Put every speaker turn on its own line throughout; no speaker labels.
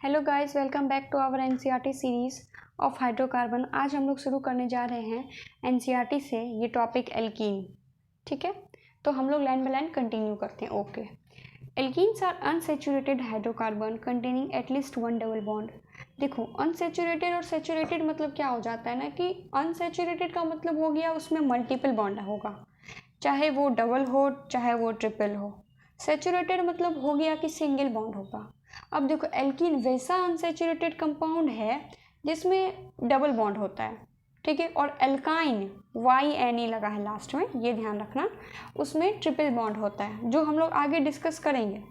Hello guys, welcome back to our NCERT series of hydrocarbon. आज हम लोग शुरू करने जा रहे हैं एनसीईआरटी से ये टॉपिक एल्कीन। ठीक है, तो हम लोग लाइन बाय लाइन कंटिन्यू करते हैं। Okay, alkenes are unsaturated hydrocarbon containing at least one double bond. देखो, अनसेचुरेटेड और सेचुरेटेड मतलब क्या हो जाता है ना कि अनसेचुरेटेड का मतलब हो गया उसमें मल्टीपल बॉन्ड होगा, चाहे वो डबल हो चाहे वो ट्रिपल हो। सेचुरेटेड मतलब हो गया कि सिंगल बॉन्ड होगा। अब देखो, एल्कीन वैसा अनसेचुरेटेड कंपाउंड है जिसमें डबल बॉन्ड होता है, ठीक है। और एल्काइन YNE लगा है लास्ट में, ये ध्यान रखना, उसमें ट्रिपल बॉन्ड होता है जो हम लोग आगे डिस्कस करेंगे।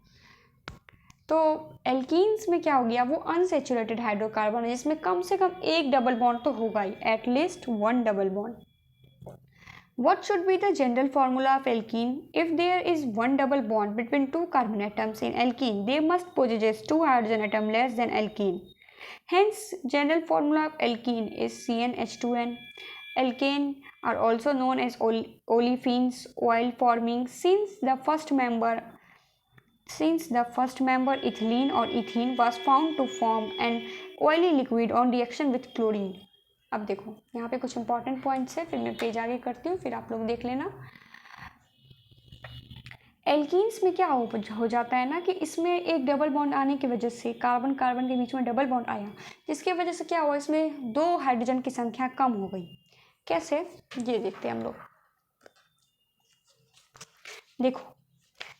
तो एल्कीन्स में क्या हो गया, वो अनसेचुरेटेड हाइड्रोकार्बन है जिसमें कम से कम एक डबल बॉन्ड तो होगा ही, at least one double bond. What should be the general formula of alkene? If there is one double bond between two carbon atoms in alkene, they must possess two hydrogen atoms less than alkene. Hence, general formula of alkene is CnH2n. Alkane are also known as olefins, oil forming since the first member ethylene or ethene was found to form an oily liquid on reaction with chlorine. अब देखो, यहाँ पे कुछ important points है, फिर मैं page आगे करती हूँ, फिर आप लोग देख लेना। एल्कीन्स में क्या हो जाता है ना कि इसमें एक डबल बॉन्ड आने की वजह से कार्बन कार्बन के बीच में डबल बॉन्ड आया, जिसकी वजह से क्या हुआ, इसमें दो हाइड्रोजन की संख्या कम हो गई। कैसे, ये देखते हैं हम लोग। देखो,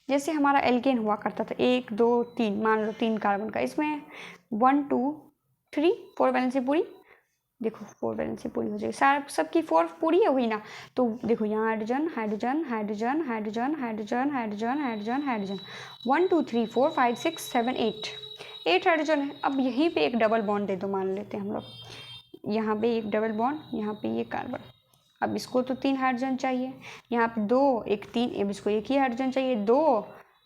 जैसे हमारा एल्केन हुआ करता था 1 2 3, मान लो 3 कार्बन का, इसमें 1 2 3 4 वैलेंसी पूरी। देखो 4 वैलेंसी पूरी हो जाएगी, सारा सबकी 4 पूरी है हुई ना। तो देखो यहाँ hydrogen hydrogen hydrogen hydrogen hydrogen hydrogen hydrogen hydrogen 1 2 3 4 5 6 7 8 hydrogen है। अब यहीं पे एक डबल बॉन्ड दे दो, मान लेते हैं हम लोग, यहाँ पे एक डबल बॉन्ड, यहाँ पे ये कार्बन। अब इसको तो 3 हाइड्रोजन चाहिए, यहाँ पे 2 1 3, अब इसको एक ही हाइड्रोजन चाहिए 2।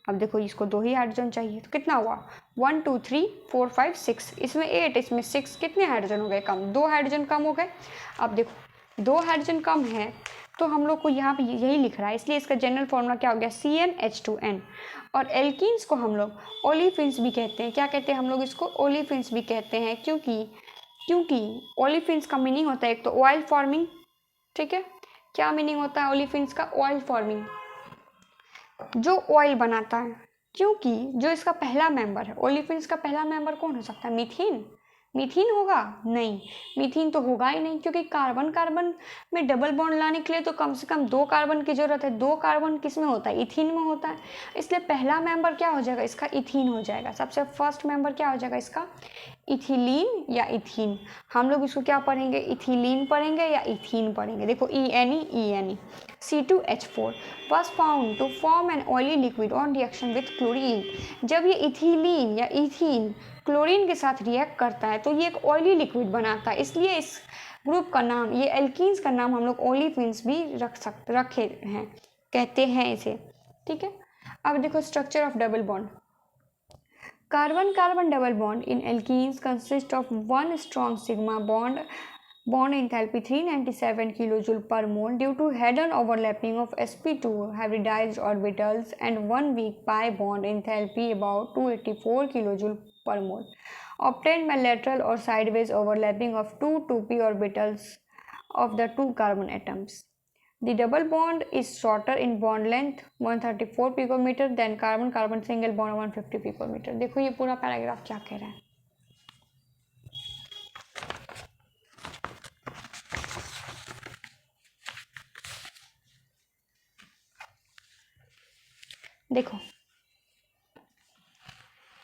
अब देखो, इसको 2 ही हाइड्रोजन चाहिए, तो कितना हुआ 1 2 3 4 5 6, इसमें 8 इसमें 6, कितने हाइड्रोजन हो गए कम, 2 हाइड्रोजन कम हो गए। अब देखो 2 हाइड्रोजन कम है तो हम लोग को यहाँ पे यही लिख रहा है, इसलिए इसका जनरल फॉर्मूला क्या हो गया CnH2n। और एल्कीन्स को हम लोग ओलिफिन्स भी कहते हैं। क्या कहते हैं हम लोग इसको, ओलिफिन्स भी कहते हैं, क्योंकि ओलिफिन्स का मीनिंग होता है एक तो ऑयल फॉर्मिंग, ठीक है। क्या मीनिंग होता है ओलिफिन्स का, ऑयल फॉर्मिंग, जो ऑयल बनाता है। क्योंकि जो इसका पहला मेंबर है, ओलिफिन्स का पहला मेंबर कौन हो सकता है, मीथेन। मीथेन होगा नहीं, मीथेन तो होगा ही नहीं, क्योंकि कार्बन कार्बन में डबल बॉन्ड लाने के लिए तो कम से कम 2 कार्बन की जरूरत है। 2 कार्बन किस में होता है, इथीन में होता है। इसलिए पहला मेंबर क्या हो जाएगा इसका, इथीन हो जाएगा। सबसे फर्स्ट मेंबर क्या हो जाएगा इसका, इथिलीन या इथीन। हम लोग इसको क्या पढ़ेंगे, इथिलीन पढ़ेंगे या इथीन पढ़ेंगे। देखो ENE C2H4 was found to form an oily liquid on reaction with chlorine। जब ये इथिलीन या इथीन क्लोरीन के साथ रिएक्ट करता है तो ये एक ऑयली लिक्विड बनाता है, इसलिए इस ग्रुप का नाम, ये एल्कीन्स का नाम हम लोग ओलिफिन्स भी रखे हैं, कहते हैं इसे, ठीक है। अब देखो structure of double bond. Carbon-carbon double bond in alkenes consists of one strong sigma bond enthalpy 397 kJ per mole due to head-on overlapping of sp2 hybridized orbitals and one weak pi bond enthalpy about 284 kJ per mole obtained by lateral or sideways overlapping of two 2p orbitals of the two carbon atoms. The double bond is shorter in bond length 134 picometer than carbon-carbon single bond 150 picometer। देखो ये पूरा paragraph क्या कह रहा है। देखो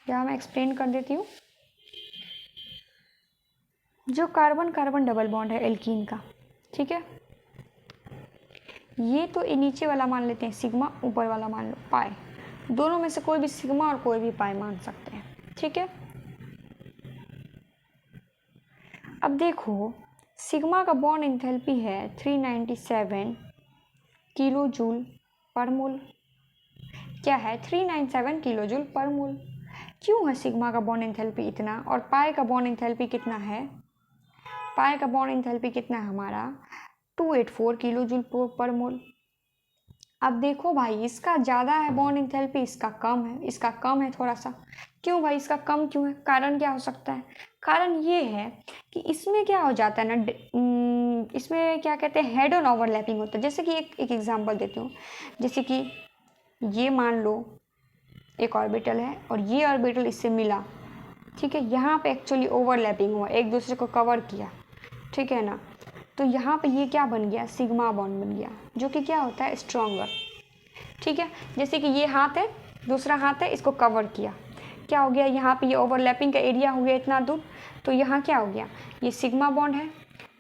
यहाँ मैं एक्सप्लेन कर देती हूँ। जो कार्बन कार्बन डबल बॉन्ड है एल्कीन का, ठीक है, ये तो नीचे वाला मान लेते हैं सिग्मा, ऊपर वाला मान लो पाई। दोनों में से कोई भी सिग्मा और कोई भी पाई मान सकते हैं, ठीक है। अब देखो सिग्मा का बॉन्ड एंथैल्पी है 397 किलो जूल पर मोल। क्या है, 397 किलो जूल पर मोल। क्यों है सिग्मा का बॉन्ड एंथैल्पी इतना, और पाई का बॉन्ड एंथैल्पी कितना है, पाई का बॉन्ड एंथैल्पी कितना है हमारा 284 किलो जूल पर मोल। अब देखो भाई, इसका ज़्यादा है बॉन्ड एंथैल्पी, इसका कम है, इसका कम है थोड़ा सा। क्यों भाई इसका कम क्यों है? कारण क्या हो सकता है? कारण ये है कि इसमें क्या हो जाता है ना, इसमें क्या कहते हैं, हेड ऑन ओवरलैपिंग होता है। जैसे कि एक एग्जांपल देती हूँ। जैसे कि ये मान लो एक ऑर्बिटल है और ये ऑर्बिटल इससे मिला, ठीक है। यहाँ पे एक्चुअली ओवरलैपिंग हुआ, एक दूसरे को कवर किया, ठीक है ना। तो यहाँ पे ये क्या बन गया, सिग्मा बॉन्ड बन गया, जो कि क्या होता है, स्ट्रॉन्गर, ठीक है। जैसे कि ये हाथ है, दूसरा हाथ है, इसको कवर किया, क्या हो गया, यहाँ पे ये ओवरलैपिंग का एरिया हो गया इतना दूर, तो यहाँ क्या हो गया, ये सिग्मा बॉन्ड है,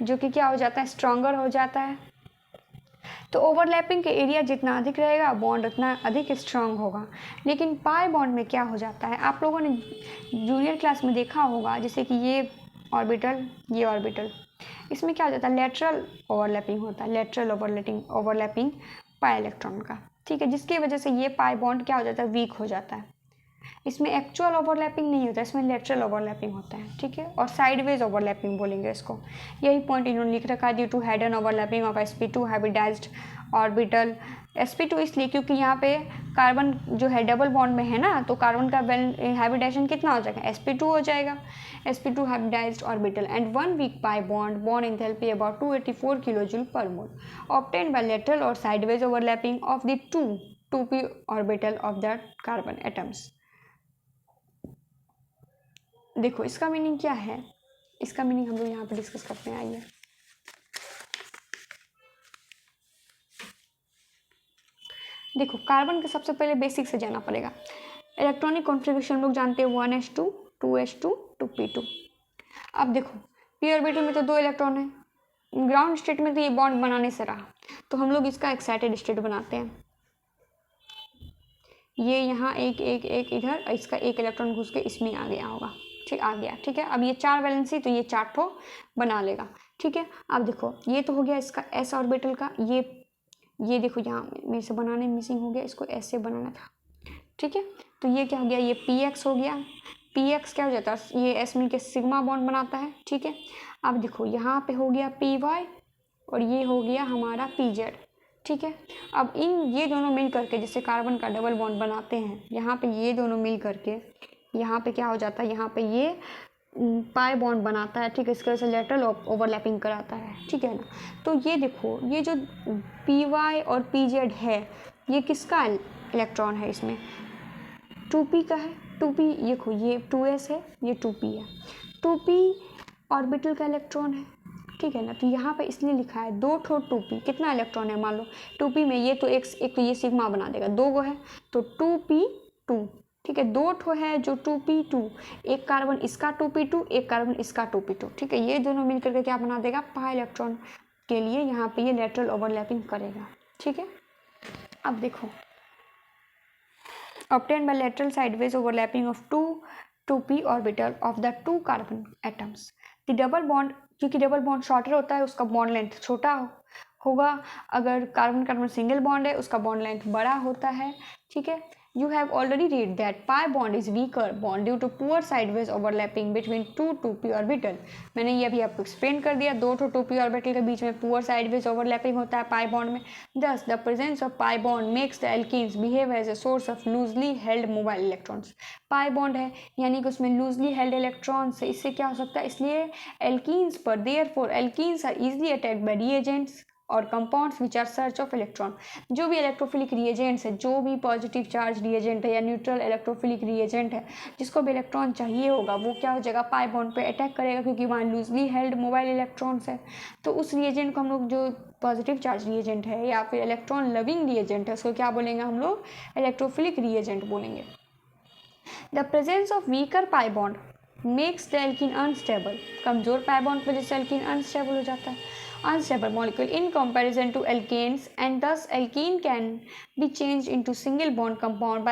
जो कि क्या हो जाता है, स्ट्रॉन्गर हो जाता है। तो ओवरलैपिंग का एरिया जितना अधिक रहेगा, बॉन्ड उतना अधिक स्ट्रांग होगा। लेकिन पाई बॉन्ड में क्या हो जाता है, आप लोगों ने जूनियर क्लास में देखा होगा, जैसे कि ये ऑर्बिटल, ये ऑर्बिटल, इसमें क्या हो जाता है, लेटरल ओवरलैपिंग होता है, लेटरल ओवरलैपिंग पाई इलेक्ट्रॉन का, ठीक है। जिसकी वजह से ये पाई बॉन्ड क्या हो जाता है, वीक हो जाता है। इसमें एक्चुअल ओवरलैपिंग नहीं होता, इसमें लेटरल ओवरलैपिंग होता है, ठीक है। और साइडवेज ओवरलैपिंग बोलेंगे इसको। यही पॉइंट इन्होंने लिख रखा है, due to head and overlapping of sp2 hybridised orbital. sp2 इसलिए क्योंकि यहाँ पे कार्बन जो है डबल बॉन्ड में है ना, तो कार्बन का हाइब्रिडाइजेशन कितना हो जाएगा, sp2 हो जाएगा, sp2 hybridised orbital and 1 week pi bond enthalpy about 284 kilojoule पर मोल ऑब्टेन्ड बाय लेटरल और sideways overlapping of the 2p orbital of the carbon atoms. देखो इसका मीनिंग क्या है, इसका मीनिंग हम लोग यहाँ पे डिस्कस करते हैं, आइए। देखो कार्बन के सबसे पहले बेसिक से जाना पड़ेगा। इलेक्ट्रॉनिक कॉन्फ़िगरेशन हम लोग जानते हैं 1s2 2s2 2p2। अब देखो पी ऑर्बिटल में तो 2 इलेक्ट्रॉन है, ग्राउंड स्टेट में तो ये बॉन्ड बनाने से रहा, तो हम लोग इसका एक्साइटेड स्टेट बनाते हैं। ये यहाँ एक इधर, इसका एक इलेक्ट्रॉन घुस के इसमें आ गया होगा, ठीक आ गया, ठीक है। अब ये 4 वैलेंसी, तो ये 4 ठो बना लेगा, ठीक है। अब देखो ये तो हो गया इसका s ऑर्बिटल का, ये देखो यहाँ मेरे से बनाने मिसिंग हो गया, इसको ऐसे बनाना था, ठीक है। तो ये क्या हो गया, ये px हो गया, px क्या हो जाता है, ये s मिलके सिग्मा बॉन्ड बनाता है, ठीक है। अब देखो यहाँ पे हो गया py और ये हो गया हमारा pz, ठीक है। अब ये दोनों मिल करके जैसे कार्बन का डबल बॉन्ड बनाते हैं, यहाँ पे ये दोनों मिल करके यहाँ पे क्या हो जाता है, यहाँ पे ये पाई बॉन्ड बनाता है, ठीक है। इसके वजह से लेटरल ओवरलैपिंग कराता है, ठीक है ना। तो ये देखो ये जो पी वाई और पी जेड है, ये किसका इलेक्ट्रॉन है, इसमें 2p का है, 2p ये देखो ये 2s है, ये 2p है, 2p ऑर्बिटल का इलेक्ट्रॉन है, ठीक है ना। तो यहाँ पे इसलिए लिखा है 2 ठो 2p, कितना इलेक्ट्रॉन है, मान लो 2p में ये तो एक तो ये सिग्मा बना देगा, 2 गो है तो 2p2, ठीक है। 2 ठो है जो 2p2, एक कार्बन इसका 2p2, एक कार्बन इसका 2p2, ठीक है। ये दोनों मिल करके क्या बना देगा, पाई इलेक्ट्रॉन के लिए यहाँ पे ये लेटरल ओवरलैपिंग करेगा, ठीक है। अब देखो obtained by lateral sideways overlapping of 2p orbital of the 2 carbon atoms. The double bond, क्योंकि डबल बॉन्ड शॉर्टर होता है, उसका बॉन्ड लेंथ छोटा होगा, अगर कार्बन कार्बन सिंगल बॉन्ड है उसका बॉन्ड लेंथ बड़ा होता है, ठीक है। You have already read that pi bond is weaker bond due to poor sideways overlapping between 2p orbital. मैंने ये अभी आपको एक्सप्लेन कर दिया, 2 2p ऑर्बिटल के बीच में poor sideways overlapping होता है pi bond में। Thus the presence of pi bond makes the alkenes behave as a source of loosely held mobile electrons. pi bond है यानी कि उसमें loosely held electrons है, इससे क्या हो सकता है, इसलिए alkenes पर therefore alkenes are easily attacked by reagents और compounds which are search of electron. जो भी इलेक्ट्रोफिलिक रिएजेंट्स है, जो भी पॉजिटिव चार्ज रिएजेंट है या न्यूट्रल इलेक्ट्रोफिलिक रिएजेंट है, जिसको भी इलेक्ट्रॉन चाहिए होगा, वो क्या हो जाएगा, पाई बॉन्ड पे अटैक करेगा, क्योंकि वहाँ लूजली हेल्ड मोबाइल इलेक्ट्रॉन्स है। तो उस रिएजेंट को हम लोग, जो पॉजिटिव चार्ज रिएजेंट है या फिर इलेक्ट्रॉन लविंग रिएजेंट है, उसको क्या बोलेंगे हम लोग, इलेक्ट्रोफिलिक रिएजेंट बोलेंगे। The presence of weaker pi bond makes the alkene unstable. कमजोर पाई बॉन्ड की वजह से एल्कीन अनस्टेबल हो जाता है, unstable molecule in comparison to alkanes, and thus alkene can be changed into single bond compound by